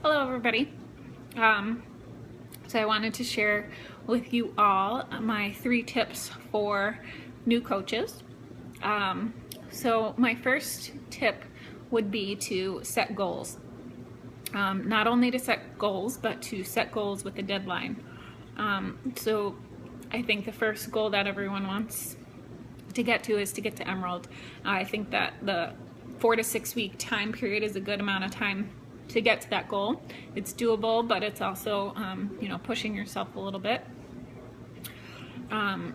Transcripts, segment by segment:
Hello everybody. So I wanted to share with you all my 3 tips for new coaches. So my first tip would be to set goals. Not only to set goals, but to set goals with a deadline. So I think the first goal that everyone wants to get to is to get to Emerald. I think that the 4 to 6 week time period is a good amount of time to get to that goal. It's doable, but it's also pushing yourself a little bit. When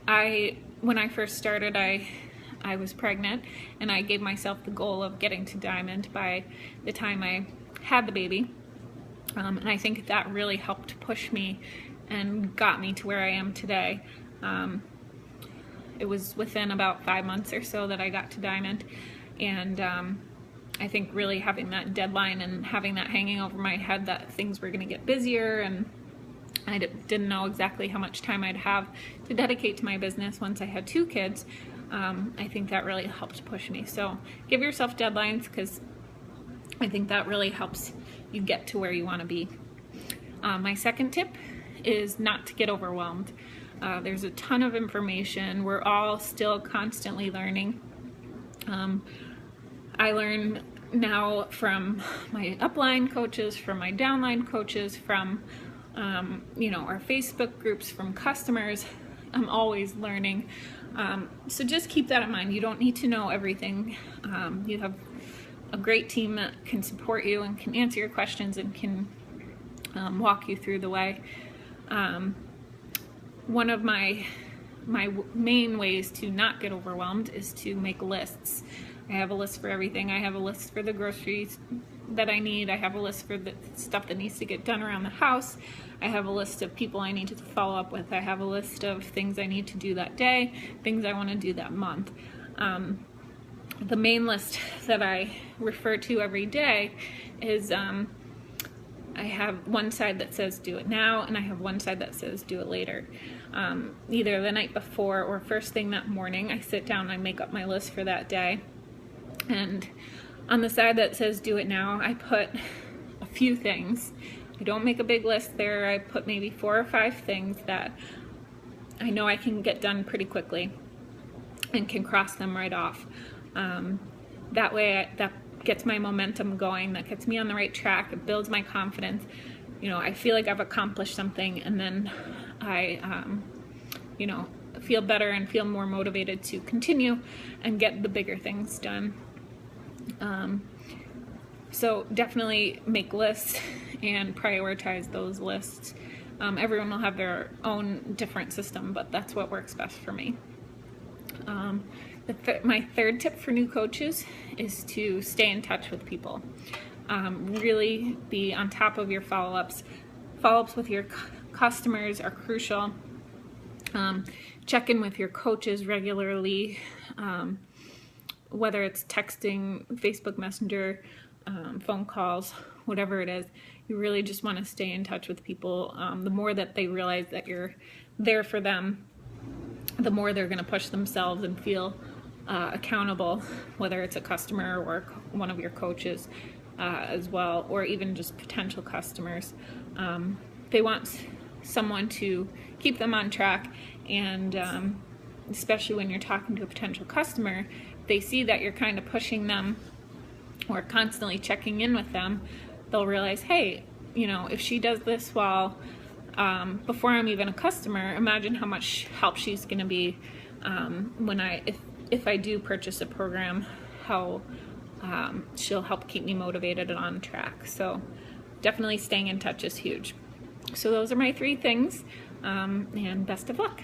I first started, I was pregnant, and I gave myself the goal of getting to Diamond by the time I had the baby. And I think that really helped push me and got me to where I am today. It was within about 5 months or so that I got to Diamond, and I think really having that deadline and having that hanging over my head that things were going to get busier, and I didn't know exactly how much time I'd have to dedicate to my business once I had 2 kids. I think that really helped push me. So give yourself deadlines, because I think that really helps you get to where you want to be. My second tip is not to get overwhelmed. There's a ton of information. We're all still constantly learning. I learn now from my upline coaches, from my downline coaches, from our Facebook groups, from customers. I'm always learning. So just keep that in mind. You don't need to know everything. You have a great team that can support you and can answer your questions and can walk you through the way. One of my main ways to not get overwhelmed is to make lists. I have a list for everything. I have a list for the groceries that I need. I have a list for the stuff that needs to get done around the house. I have a list of people I need to follow up with. I have a list of things I need to do that day, things I want to do that month. The main list that I refer to every day is I have one side that says do it now, and I have one side that says do it later. Either the night before or first thing that morning, I sit down and I make up my list for that day. And on the side that says do it now, I put a few things. I don't make a big list there. I put maybe 4 or 5 things that I know I can get done pretty quickly and can cross them right off. That way, that gets my momentum going, that gets me on the right track, it builds my confidence. I feel like I've accomplished something, and then I feel better and feel more motivated to continue and get the bigger things done. So definitely make lists and prioritize those lists. Everyone will have their own different system, but that's what works best for me. My third tip for new coaches is to stay in touch with people. Really be on top of your follow-ups. Follow-ups with your customers are crucial. Check in with your coaches regularly, whether it's texting, Facebook Messenger, phone calls, whatever it is. You really just want to stay in touch with people. The more that they realize that you're there for them, the more they're going to push themselves and feel accountable, whether it's a customer or one of your coaches as well, or even just potential customers. They want someone to keep them on track, and especially when you're talking to a potential customer, they see that you're kind of pushing them or constantly checking in with them, they'll realize, hey, if she does this while before I'm even a customer, imagine how much help she's going to be if I do purchase a program, how she'll help keep me motivated and on track. So definitely staying in touch is huge. So those are my 3 things, and best of luck.